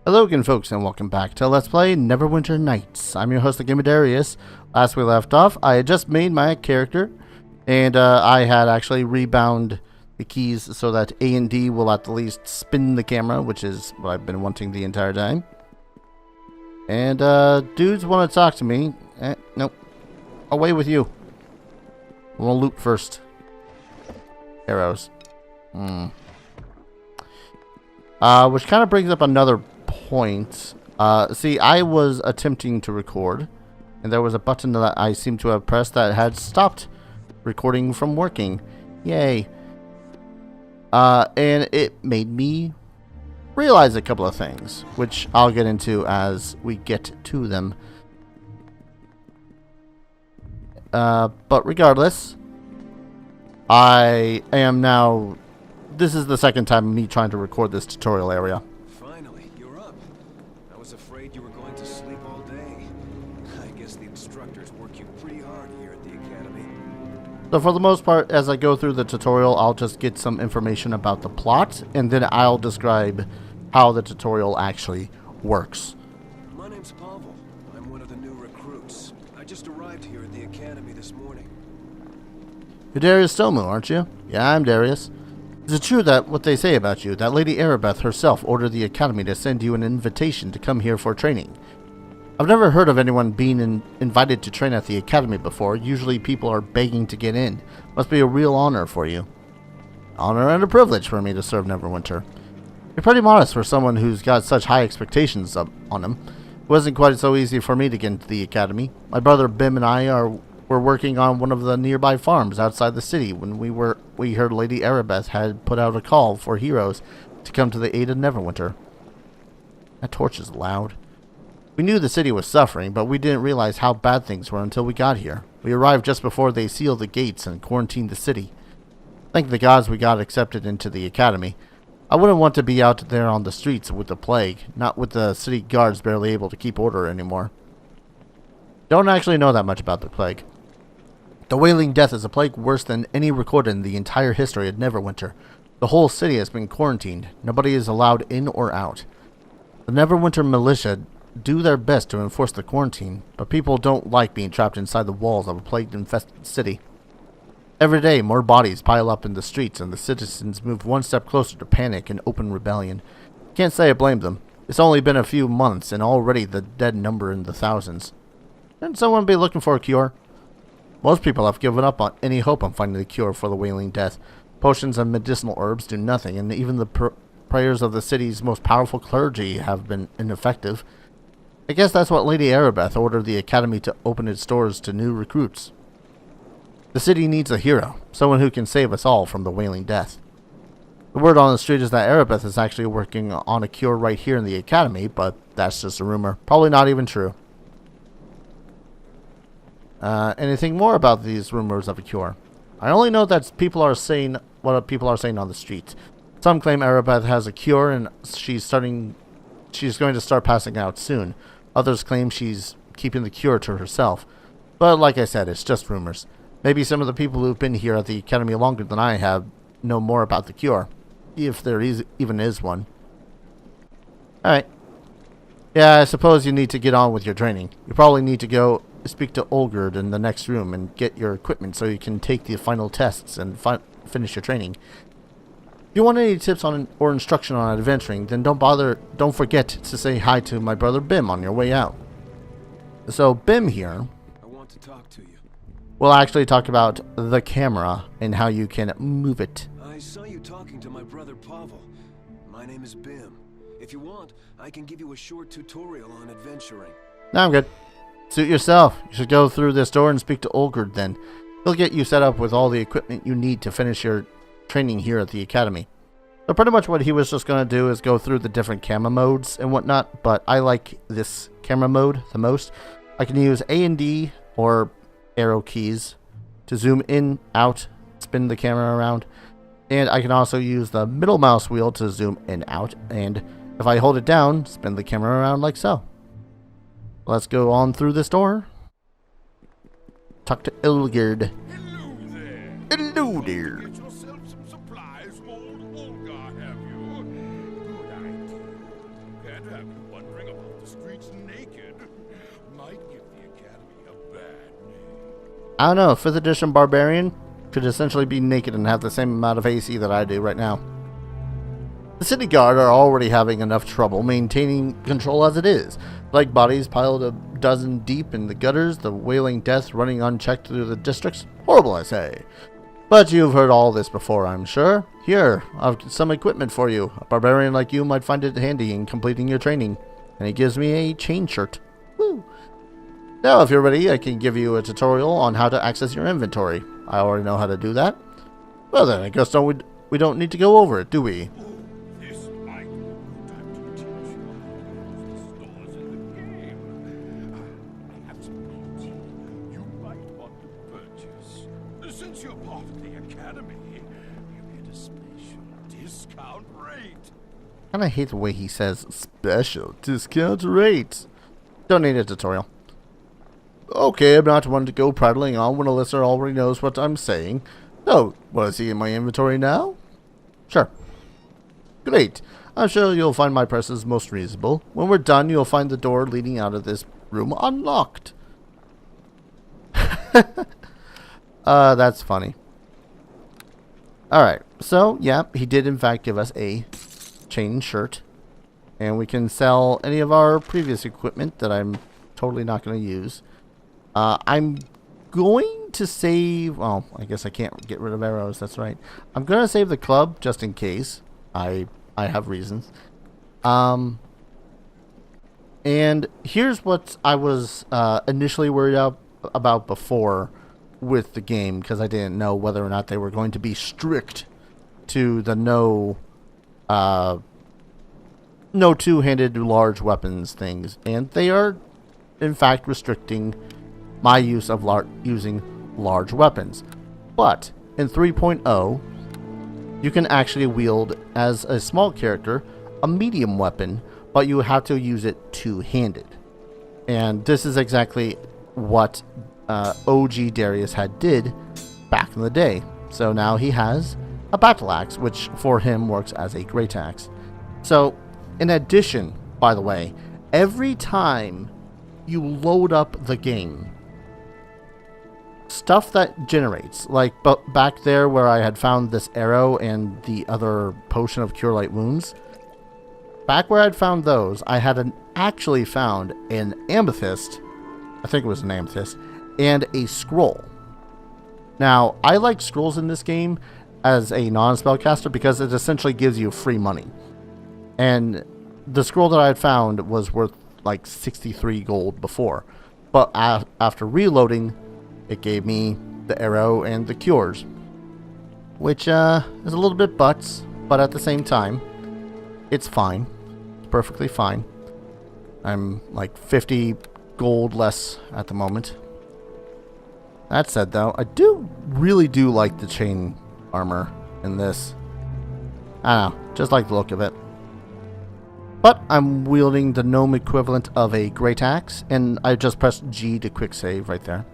Hello again, folks, and welcome back to Let's Play Neverwinter Nights. I'm your host, the Game of Darius. Last we left off, I had just made my character, and I had actually rebound the keys so that A and D will at the least spin the camera, which is what I've been wanting the entire time. And dudes want to talk to me. Nope. Away with you. We'll loot first. Arrows. Which kind of brings up another point. See, I was attempting to record, and there was a button that I seem to have pressed that had stopped recording from working. Yay. And it made me realize a couple of things, which I'll get into as we get to them. But regardless, I am now... This is the second time me trying to record this tutorial area. Finally, you're up. I was afraid you were going to sleep all day. I guess the instructors work you pretty hard here at the academy. So for the most part, as I go through the tutorial, I'll just get some information about the plot, and then I'll describe how the tutorial actually works. My name's Pavel. I'm one of the new recruits. I just arrived here at the academy this morning. You're Darius Stomu, aren't you? Yeah, I'm Darius. Is it true that what they say about you, that Lady Arabeth herself ordered the academy to send you an invitation to come here for training? I've never heard of anyone being invited to train at the academy before. Usually people are begging to get in. Must be a real honor for you. Honor and a privilege for me to serve Neverwinter. You're pretty modest for someone who's got such high expectations on him. It wasn't quite so easy for me to get into the academy. My brother Bim and I were working on one of the nearby farms outside the city when we heard Lady Arabeth had put out a call for heroes to come to the aid of Neverwinter. That torch is loud. We knew the city was suffering, but we didn't realize how bad things were until we got here. We arrived just before they sealed the gates and quarantined the city. Thank the gods we got accepted into the academy. I wouldn't want to be out there on the streets with the plague, not with the city guards barely able to keep order anymore. Don't actually know that much about the plague. The Wailing Death is a plague worse than any recorded in the entire history of Neverwinter. The whole city has been quarantined. Nobody is allowed in or out. The Neverwinter militia do their best to enforce the quarantine, but people don't like being trapped inside the walls of a plague-infested city. Every day, more bodies pile up in the streets, and the citizens move one step closer to panic and open rebellion. Can't say I blame them. It's only been a few months, and already the dead number in the thousands. Shouldn't someone be looking for a cure? Most people have given up on any hope on finding the cure for the Wailing Death. Potions and medicinal herbs do nothing, and even the prayers of the city's most powerful clergy have been ineffective. I guess that's what Lady Arabeth ordered the academy to open its doors to new recruits. The city needs a hero, someone who can save us all from the Wailing Death. The word on the street is that Arabeth is actually working on a cure right here in the academy, but that's just a rumor. Probably not even true. Anything more about these rumors of a cure? I only know that people are saying what people are saying on the streets. Some claim Arabeth has a cure and she's going to start passing out soon. Others claim she's keeping the cure to herself. But like I said, it's just rumors. Maybe some of the people who've been here at the academy longer than I have know more about the cure, if there even is one. Alright. Yeah, I suppose you need to get on with your training. You probably need to go speak to Olgerd in the next room and get your equipment so you can take the final tests and finish your training. If you want any tips on or instruction on adventuring, then don't forget to say hi to my brother Bim on your way out. So Bim here, I want to talk to you. we'll actually talk about the camera and how you can move it. I saw you talking to my brother Pavel. My name is Bim. If you want, I can give you a short tutorial on adventuring. No, I'm good. Suit yourself. You should go through this door and speak to Olgerd then. He'll get you set up with all the equipment you need to finish your training here at the academy. So pretty much what he was just going to do is go through the different camera modes and whatnot, but I like this camera mode the most. I can use A and D or arrow keys to zoom in, out, spin the camera around, and I can also use the middle mouse wheel to zoom in, out, and if I hold it down, spin the camera around like so. Let's go on through this door. Talk to Olgerd. Hello there. Hello there. Get yourself some supplies from old Olga, have you? Good idea. Can't have you I don't know, 5th edition barbarian could essentially be naked and have the same amount of AC that I do right now. The city guard are already having enough trouble maintaining control as it is. Like bodies piled a dozen deep in the gutters, the wailing death running unchecked through the districts. Horrible, I say. But you've heard all this before, I'm sure. Here, I've some equipment for you. A barbarian like you might find it handy in completing your training. And he gives me a chain shirt. Woo! Now, if you're ready, I can give you a tutorial on how to access your inventory. I already know how to do that. Well then, I guess we don't need to go over it, do we? This might be a good time to teach you the stores in the game. I have some meat you might want to purchase. Since you're part of the academy, you get a special discount rate. And I hate the way he says special discount rate. Don't need a tutorial. Okay, I'm not one to go prattling on when a listener already knows what I'm saying. Oh, want to see in my inventory now? Sure. Great. I'm sure you'll find my prices most reasonable. When we're done, you'll find the door leading out of this room unlocked. That's funny. Alright, so, yeah, he did in fact give us a chain shirt. And we can sell any of our previous equipment that I'm totally not going to use. I'm going to save... Well, I guess I can't get rid of arrows, that's right. I'm going to save the club just in case. I have reasons. And here's what I was initially worried about before with the game, because I didn't know whether or not they were going to be strict to the no two-handed large weapons things. And they are, in fact, restricting my use of using large weapons. But in 3.0, you can actually wield, as a small character, a medium weapon, but you have to use it two-handed. And this is exactly what OG Darius did back in the day. So now he has a battle axe, which for him works as a great axe. So, in addition, by the way, every time you load up the game, stuff that generates, like back there where I had found this arrow and the other potion of Cure Light Wounds, back where I'd found those, I had actually found an amethyst, I think it was an amethyst, and a scroll. Now, I like scrolls in this game as a non-spellcaster because it essentially gives you free money. And the scroll that I had found was worth like 63 gold before. But after reloading, it gave me the arrow and the cures. Which is a little bit butts, but at the same time, it's fine. It's perfectly fine. I'm like 50 gold less at the moment. That said though, I really do like the chain armor in this. I don't know, just like the look of it. But I'm wielding the gnome equivalent of a great axe, and I just pressed G to quick save right there.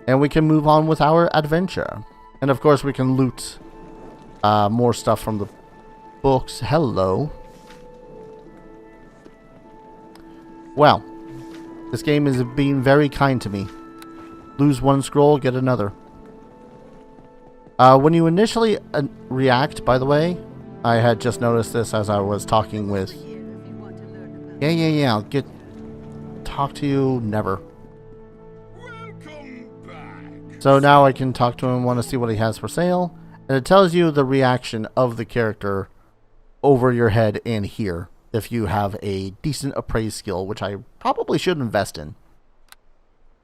And we can move on with our adventure. And of course we can loot more stuff from the books. Hello. Well, this game is being very kind to me. Lose one scroll, get another. When you initially react, by the way, I had just noticed this as I was talking with... Yeah, I'll talk to you never. Welcome back. So now I can talk to him, want to see what he has for sale. And it tells you the reaction of the character over your head and here. If you have a decent appraise skill, which I probably should invest in.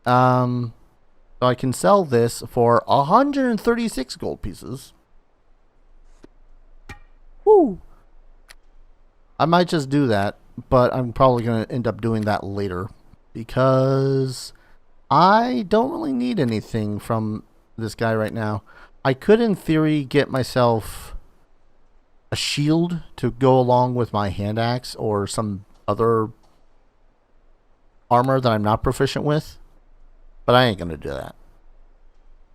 So I can sell this for 136 gold pieces. Woo! I might just do that, but I'm probably going to end up doing that later. Because I don't really need anything from this guy right now. I could, in theory, get myself a shield to go along with my hand axe or some other armor that I'm not proficient with. But I ain't going to do that.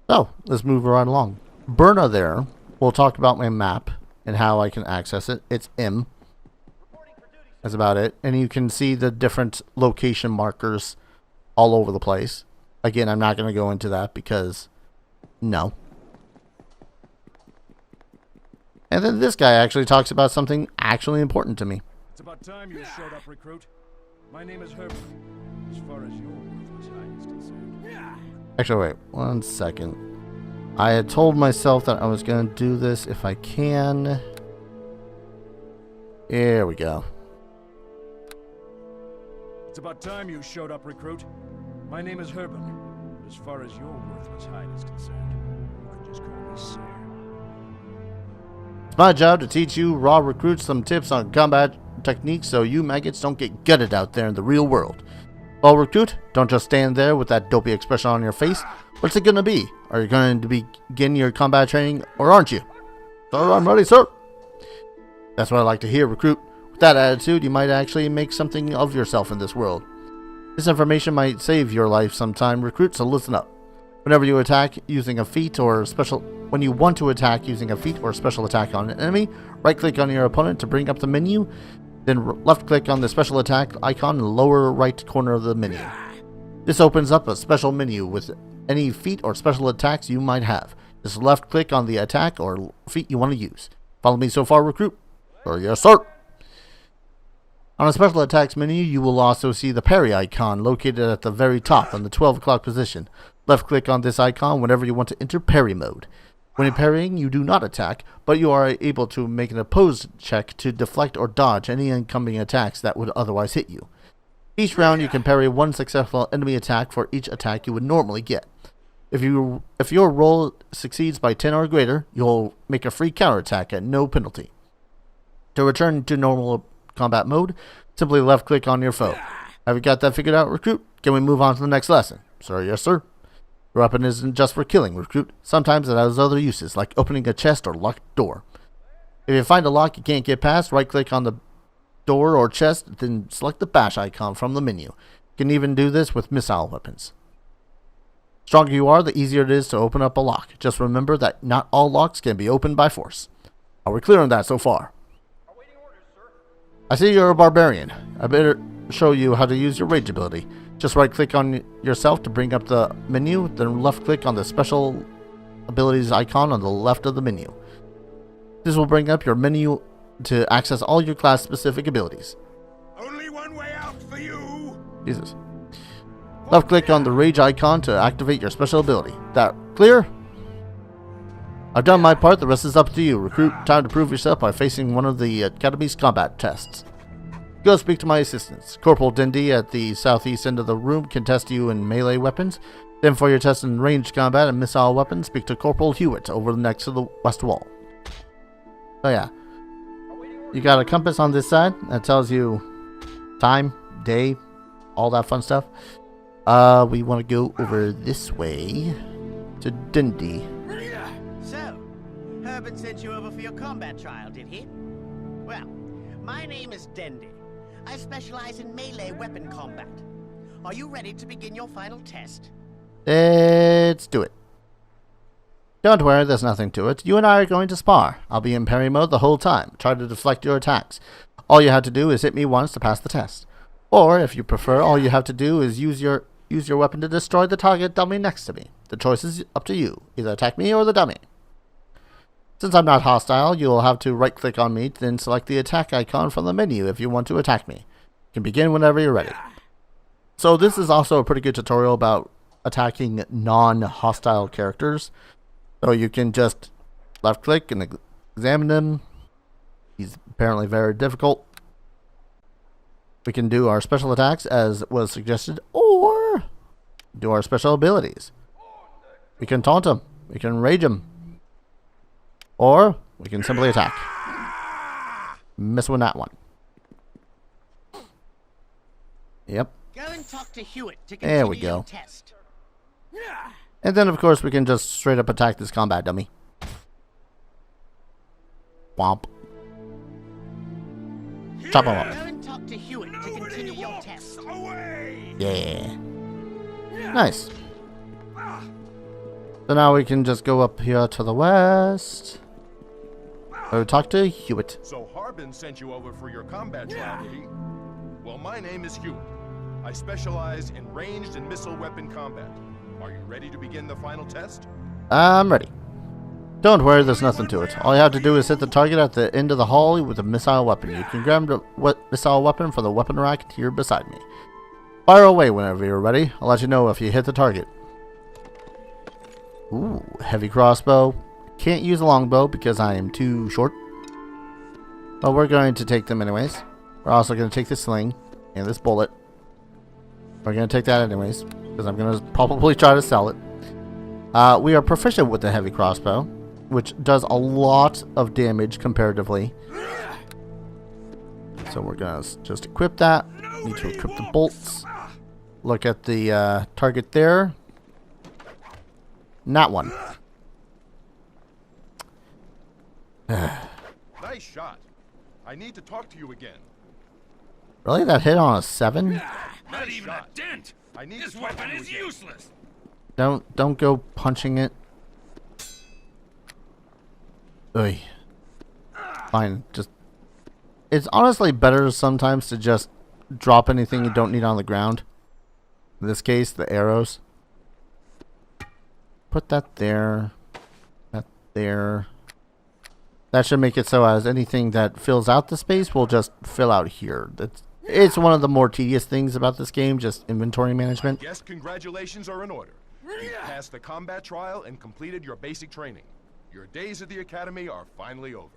So, let's move right along. Berna there will talk about my map and how I can access it. It's M. That's about it. And you can see the different location markers all over the place. Again, I'm not going to go into that because no. And then this guy actually talks about something actually important to me. It's about time you showed up, recruit. My name is Herbert. As far as your worthless hide is concerned. Actually, wait 1 second. I had told myself that I was going to do this if I can. Here we go. It's about time you showed up, recruit. My name is Herbert. As far as your worthless hide is concerned, you can just call me Sir. It's my job to teach you raw recruits some tips on combat techniques so you maggots don't get gutted out there in the real world. Well, recruit, don't just stand there with that dopey expression on your face. What's it gonna be? Are you going to begin your combat training, or aren't you? Sir, I'm ready, sir. That's what I like to hear, recruit. With that attitude, you might actually make something of yourself in this world. This information might save your life sometime, recruit, so listen up. Whenever you attack using a feat or special... When you want to attack using a feat or special attack on an enemy, right-click on your opponent to bring up the menu, then left-click on the special attack icon in the lower right corner of the menu. This opens up a special menu with any feat or special attacks you might have. Just left-click on the attack or feat you want to use. Follow me so far, recruit? Or yes, sir. On a special attacks menu, you will also see the parry icon located at the very top in the 12 o'clock position. Left-click on this icon whenever you want to enter parry mode. When parrying, you do not attack, but you are able to make an opposed check to deflect or dodge any incoming attacks that would otherwise hit you. Each round, you can parry one successful enemy attack for each attack you would normally get. If your roll succeeds by 10 or greater, you'll make a free counterattack at no penalty. To return to normal combat mode, simply left-click on your foe. Have you got that figured out, recruit? Can we move on to the next lesson? Sir, yes, sir. Your weapon isn't just for killing, recruit. Sometimes it has other uses, like opening a chest or locked door. If you find a lock you can't get past, right-click on the door or chest, then select the bash icon from the menu. You can even do this with missile weapons. The stronger you are, the easier it is to open up a lock. Just remember that not all locks can be opened by force. Are we clear on that so far? I see you're a barbarian. I better show you how to use your rage ability. Just right-click on yourself to bring up the menu, then left-click on the special abilities icon on the left of the menu. This will bring up your menu to access all your class-specific abilities. Only one way out for you. Jesus. Left-click on the rage icon to activate your special ability. That clear? I've done my part, the rest is up to you. Recruit, time to prove yourself by facing one of the Academy's combat tests. Go speak to my assistants. Corporal Dindy at the southeast end of the room can test you in melee weapons. Then for your test in ranged combat and missile weapons, speak to Corporal Hewitt over next to the west wall. So yeah. You got a compass on this side that tells you time, day, all that fun stuff. We want to go over this way to Dindy. So, Herbert sent you over for your combat trial, did he? Well, my name is Dendy. I specialize in melee weapon combat. Are you ready to begin your final test? Let's do it. Don't worry, there's nothing to it. You and I are going to spar. I'll be in parry mode the whole time. Try to deflect your attacks. All you have to do is hit me once to pass the test. Or, if you prefer, all you have to do is use your weapon to destroy the target dummy next to me. The choice is up to you. Either attack me or the dummy. Since I'm not hostile, you'll have to right-click on me, then select the attack icon from the menu if you want to attack me. You can begin whenever you're ready. So this is also a pretty good tutorial about attacking non-hostile characters. So you can just left-click and examine him. He's apparently very difficult. We can do our special attacks as was suggested, or do our special abilities. We can taunt him. We can rage him. Or we can simply attack. Miss with that one. Yep. Go and talk to Hewitt to There we continue your go. test. And then, of course, we can just straight up attack this combat dummy. Womp. Chop him Go up. and talk to Hewitt to continue your test. Away. Yeah. Nice. So now we can just go up here to the west. Go talk to Hewitt. So Harbin sent you over for your combat trial, did he? Well, my name is Hewitt. I specialize in ranged and missile weapon combat. Are you ready to begin the final test? I'm ready. Don't worry, there's nothing to it. All you have to do is hit the target at the end of the hall with a missile weapon. You can grab the missile weapon from the weapon rack here beside me. Fire away whenever you're ready. I'll let you know if you hit the target. Ooh, heavy crossbow. Can't use a longbow because I am too short. But we're going to take them anyways. We're also going to take this sling and this bullet. We're going to take that anyways because I'm going to probably try to sell it. We are proficient with the heavy crossbow, which does a lot of damage comparatively. So we're going to just equip that. Need to equip the bolts. Look at the target there. Not one. Nice shot. I need to talk to you again. Really? That hit on a 7? Not even a dent. I need this weapon is useless. Don't go punching it. Ugh. Fine. Just. It's honestly better sometimes to just drop anything you don't need on the ground. In this case, the arrows. Put that there. That there. That should make it so as anything that fills out the space will just fill out here. It's one of the more tedious things about this game, just inventory management. Yes, congratulations are in order. You passed the combat trial and completed your basic training. Your days at the academy are finally over.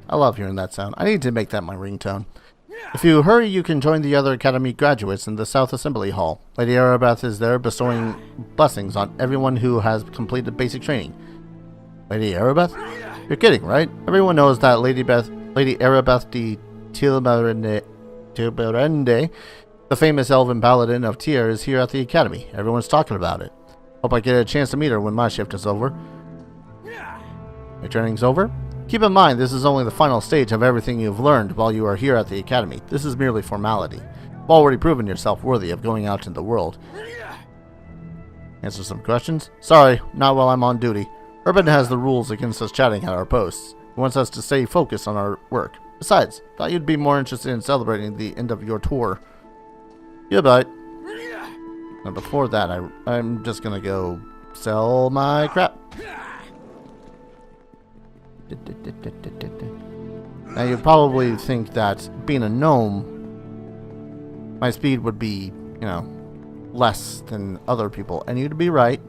I love hearing that sound. I need to make that my ringtone. If you hurry, you can join the other Academy graduates in the South Assembly Hall. Lady Erebeth is there bestowing blessings on everyone who has completed basic training. Lady Erebeth? You're kidding, right? Everyone knows that Lady Erebeth de Tilberende, the famous elven paladin of Tyr, is here at the Academy. Everyone's talking about it. Hope I get a chance to meet her when my shift is over. Your training's over? Keep in mind, this is only the final stage of everything you've learned while you are here at the Academy. This is merely formality. You've already proven yourself worthy of going out in the world. Answer some questions? Sorry, not while I'm on duty. Urban has the rules against us chatting at our posts. He wants us to stay focused on our work. Besides, thought you'd be more interested in celebrating the end of your tour. Goodbye. And before that, I'm just gonna go sell my crap. Now you probably think that being a gnome, my speed would be, less than other people, and you'd be right.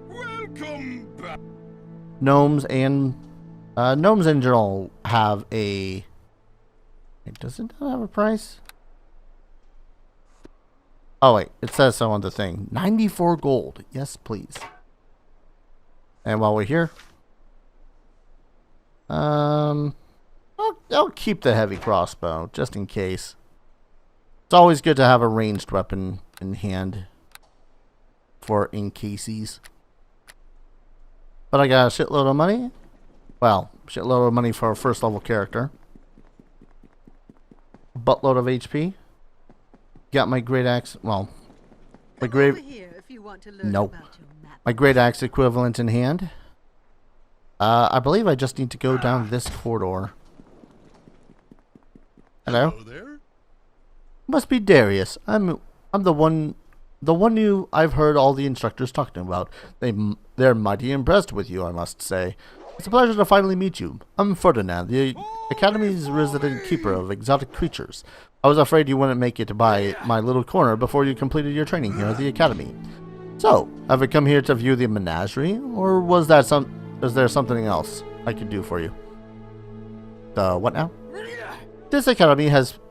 Welcome back. Gnomes in general have a. Does it not have a price? Oh wait, it says so on the thing. 94 gold. Yes, please. And while we're here. I'll keep the heavy crossbow, just in case. It's always good to have a ranged weapon in hand for in cases. But I got a shitload of money. Well, shitload of money for a first level character. Buttload of HP. Got my great axe. Well, my great. Nope. My great axe equivalent in hand. I believe I just need to go down this corridor. Hello? Hello there. Must be Darius. I'm the one who I've heard all the instructors talking about. They're mighty impressed with you, I must say. It's a pleasure to finally meet you. I'm Ferdinand, the Academy's resident keeper of exotic creatures. I was afraid you wouldn't make it by my little corner before you completed your training here at the Academy. So, have you come here to view the menagerie, or is there something else I could do for you? What now? This academy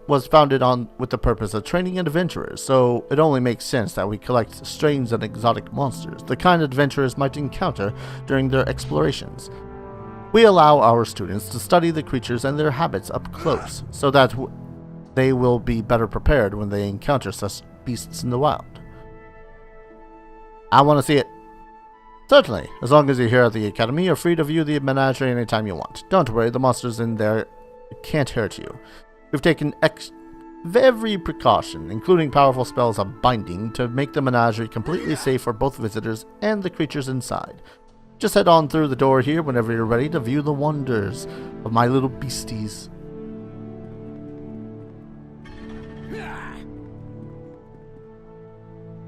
was founded with the purpose of training adventurers, so it only makes sense that we collect strange and exotic monsters, the kind adventurers might encounter during their explorations. We allow our students to study the creatures and their habits up close, so that they will be better prepared when they encounter such beasts in the wild. I want to see it. Certainly. As long as you're here at the academy, you're free to view the menagerie anytime you want. Don't worry, the monsters in there can't hurt you. We've taken every precaution, including powerful spells of binding, to make the menagerie completely safe for both visitors and the creatures inside. Just head on through the door here whenever you're ready to view the wonders of my little beasties.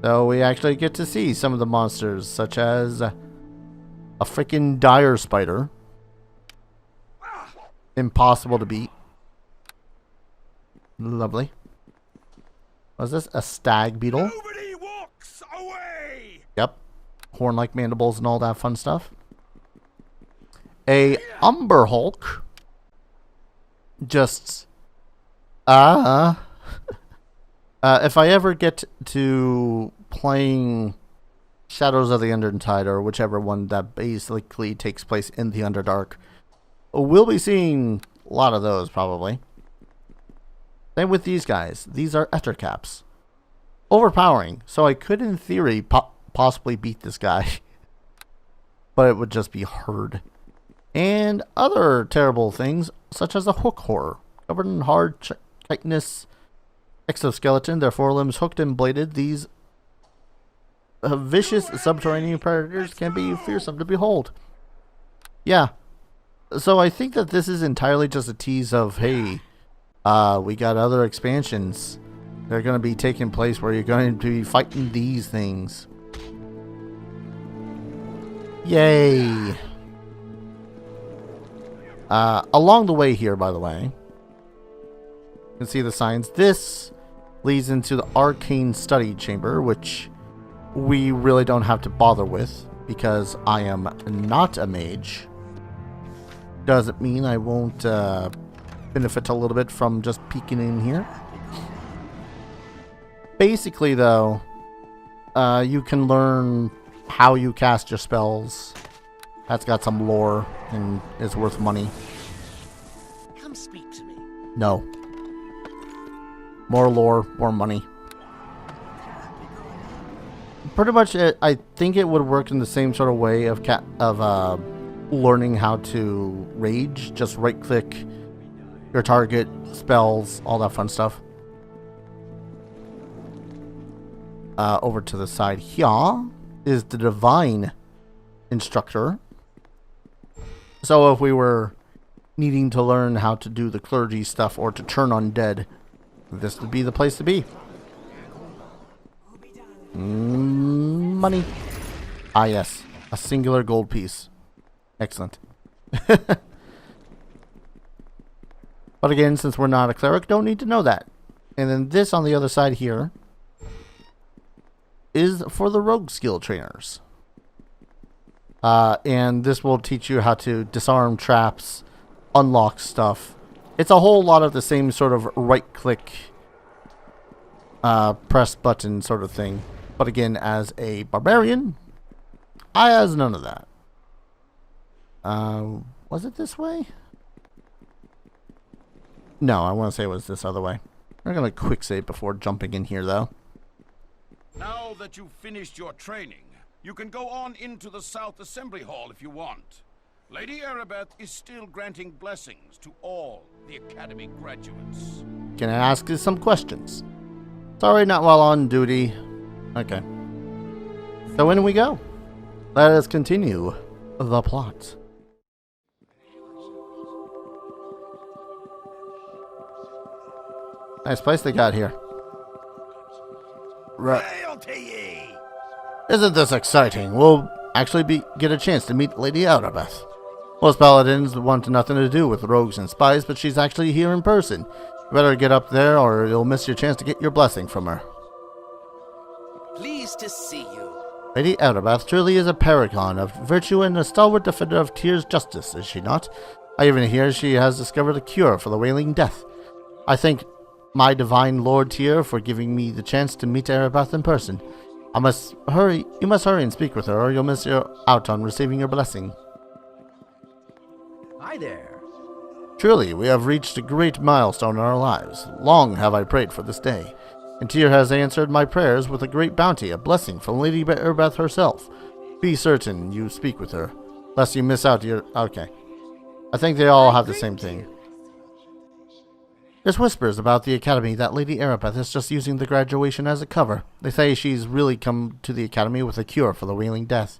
So we actually get to see some of the monsters, such as a freaking dire spider. Impossible to beat. Lovely. Was this a stag beetle? Nobody walks away! Yep. Horn-like mandibles and all that fun stuff. A Umber Hulk. Just... if I ever get to playing Shadows of the Undertide, or whichever one that basically takes place in the Underdark, we'll be seeing a lot of those, probably. Same with these guys. These are Ettercaps. Overpowering. So I could, in theory, possibly beat this guy. But it would just be hard. And other terrible things, such as a hook horror. Covered in hard chitinous exoskeleton, their forelimbs hooked and bladed. These vicious subterranean predators can be fearsome to behold. Yeah. So I think that this is entirely just a tease of, hey, we got other expansions. They're going to be taking place where you're going to be fighting these things. Yay. Along the way here, by the way, you can see the signs. This leads into the Arcane Study Chamber, which we really don't have to bother with because I am not a mage. Doesn't mean I won't benefit a little bit from just peeking in here. Basically, though, you can learn how you cast your spells. That's got some lore and is worth money. Come speak to me. No. More lore, more money. Pretty much, I think it would work in the same sort of way of learning how to rage. Just right-click your target, spells, all that fun stuff. Over to the side here is the Divine Instructor. So if we were needing to learn how to do the clergy stuff or to turn undead, this would be the place to be. Money. Ah, yes. A singular gold piece. Excellent. But again, since we're not a cleric, don't need to know that. And then this on the other side here is for the rogue skill trainers. And this will teach you how to disarm traps, unlock stuff. It's a whole lot of the same sort of right-click, press button sort of thing. But again, as a barbarian, I has none of that. Was it this way? No, I want to say it was this other way. We're going to quick save before jumping in here, though. Now that you've finished your training, you can go on into the South Assembly Hall if you want. Lady Erebeth is still granting blessings to all the Academy graduates. Can I ask you some questions? Sorry, not while on duty. Okay. So in we go. Let us continue the plot. Nice place they got here. Right. Isn't this exciting? We'll actually get a chance to meet Lady Erebeth. Most paladins want nothing to do with rogues and spies, but she's actually here in person. You better get up there or you'll miss your chance to get your blessing from her. Pleased to see you. Lady Erebeth truly is a paragon of virtue and a stalwart defender of Tyr's justice, is she not? I even hear she has discovered a cure for the Wailing Death. I thank my divine Lord Tyr for giving me the chance to meet Erebeth in person. You must hurry and speak with her, or you'll miss out on receiving your blessing. Hi there. Truly, we have reached a great milestone in our lives. Long have I prayed for this day, and Tyr has answered my prayers with a great bounty, a blessing from Lady Erebeth herself. Be certain you speak with her, lest you miss out your... Okay. I think they all have the same thing. There's whispers about the Academy that Lady Erebeth is just using the graduation as a cover. They say she's really come to the Academy with a cure for the Wailing Death.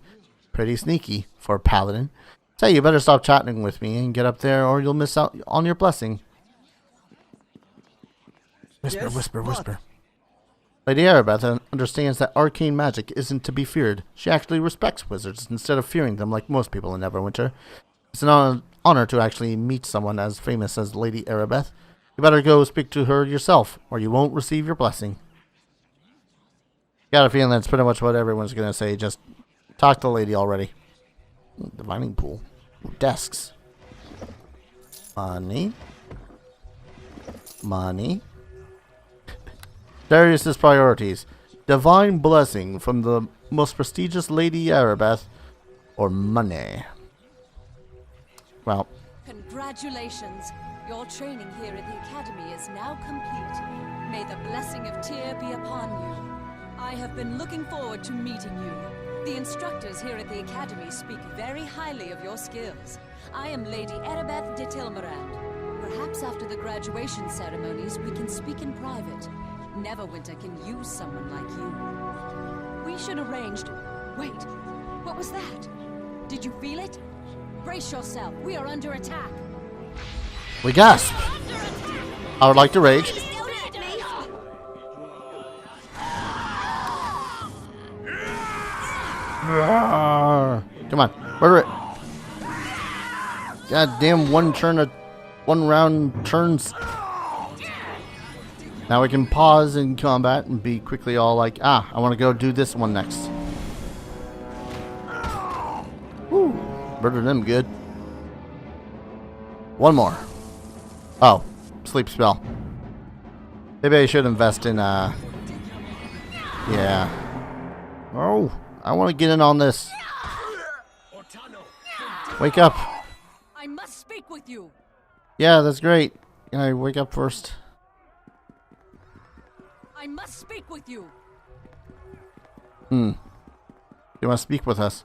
Pretty sneaky for a paladin. Say, you better stop chatting with me and get up there or you'll miss out on your blessing. Whisper, Yes, whisper, what? whisper. Lady Arabeth understands that arcane magic isn't to be feared. She actually respects wizards instead of fearing them like most people in Neverwinter. It's an honor to actually meet someone as famous as Lady Arabeth. You better go speak to her yourself, or you won't receive your blessing. Got a feeling that's pretty much what everyone's going to say. Just talk to the lady already. Divining pool. Desks. Money. Money. Darius's priorities. Divine blessing from the most prestigious Lady Arabeth, or money. Well. Congratulations. Your training here at the Academy is now complete. May the blessing of Tyr be upon you. I have been looking forward to meeting you. The instructors here at the Academy speak very highly of your skills. I am Lady Arabeth de Tilmarand. Perhaps after the graduation ceremonies, we can speak in private. Neverwinter can use someone like you. We should arrange... Wait, what was that? Did you feel it? Brace yourself, we are under attack. We gasp. I would like to rage. Come on, murder it. God damn, one round turns. Now we can pause in combat and be quickly all like, I want to go do this one next. Woo, murdered them good. One more. Oh, sleep spell. Maybe I should invest in, yeah. Oh, I want to get in on this. Wake up. I must speak with you. Yeah, that's great. Can I wake up first? I must speak with you. You want to speak with us?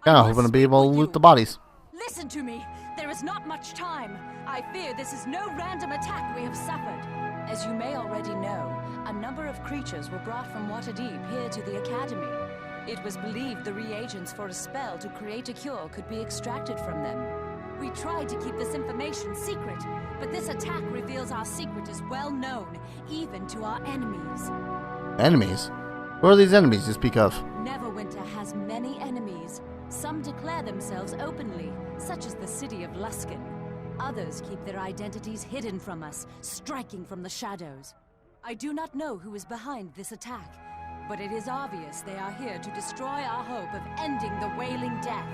Yeah, hoping to be able to loot the bodies. Listen to me. There is not much time. I fear this is no random attack we have suffered. As you may already know, a number of creatures were brought from Waterdeep here to the Academy. It was believed the reagents for a spell to create a cure could be extracted from them. We tried to keep this information secret, but this attack reveals our secret is well known, even to our enemies. Enemies? Who are these enemies you speak of? Neverwinter has many enemies. Some declare themselves openly, such as the city of Luskan. Others keep their identities hidden from us, striking from the shadows. I do not know who is behind this attack, but it is obvious they are here to destroy our hope of ending the Wailing Death.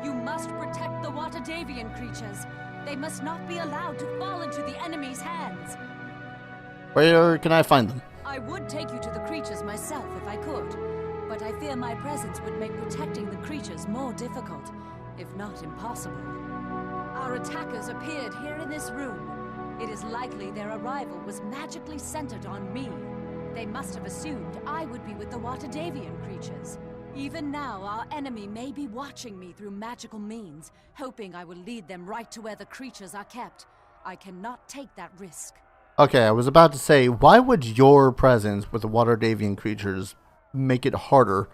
You must protect the Waterdavian creatures. They must not be allowed to fall into the enemy's hands. Where can I find them? I would take you to the creatures myself if I could, but I fear my presence would make protecting the creatures more difficult, if not impossible. Our attackers appeared here in this room. It is likely their arrival was magically centered on me. They must have assumed I would be with the Waterdavian creatures. Even now, our enemy may be watching me through magical means, hoping I will lead them right to where the creatures are kept. I cannot take that risk. Okay, I was about to say, why would your presence with the Waterdavian creatures make it harder?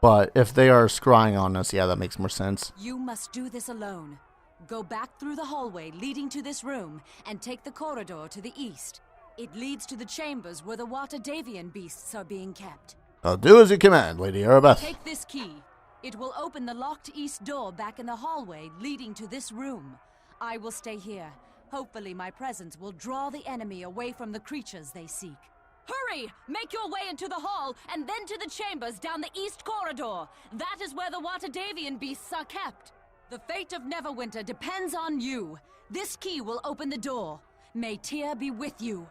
But if they are scrying on us, yeah, that makes more sense. You must do this alone. Go back through the hallway leading to this room and take the corridor to the east. It leads to the chambers where the Waterdavian beasts are being kept. I'll do as you command, Lady Arabeth. Take this key. It will open the locked east door back in the hallway leading to this room. I will stay here. Hopefully my presence will draw the enemy away from the creatures they seek. Hurry! Make your way into the hall and then to the chambers down the east corridor. That is where the Waterdavian beasts are kept. The fate of Neverwinter depends on you. This key will open the door. May Tyr be with you.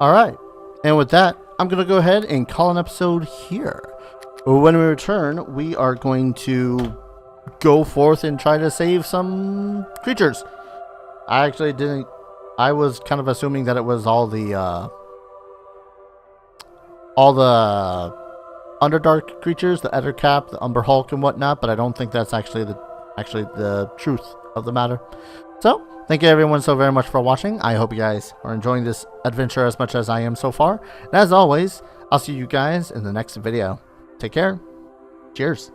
Alright, and with that, I'm going to go ahead and call an episode here. When we return, we are going to go forth and try to save some creatures. I actually didn't... I was kind of assuming that it was all the Underdark creatures, the Ettercap, the Umber Hulk, and whatnot, but I don't think that's actually the truth of the matter. So, thank you everyone so very much for watching. I hope you guys are enjoying this adventure as much as I am so far. And as always, I'll see you guys in the next video. Take care. Cheers.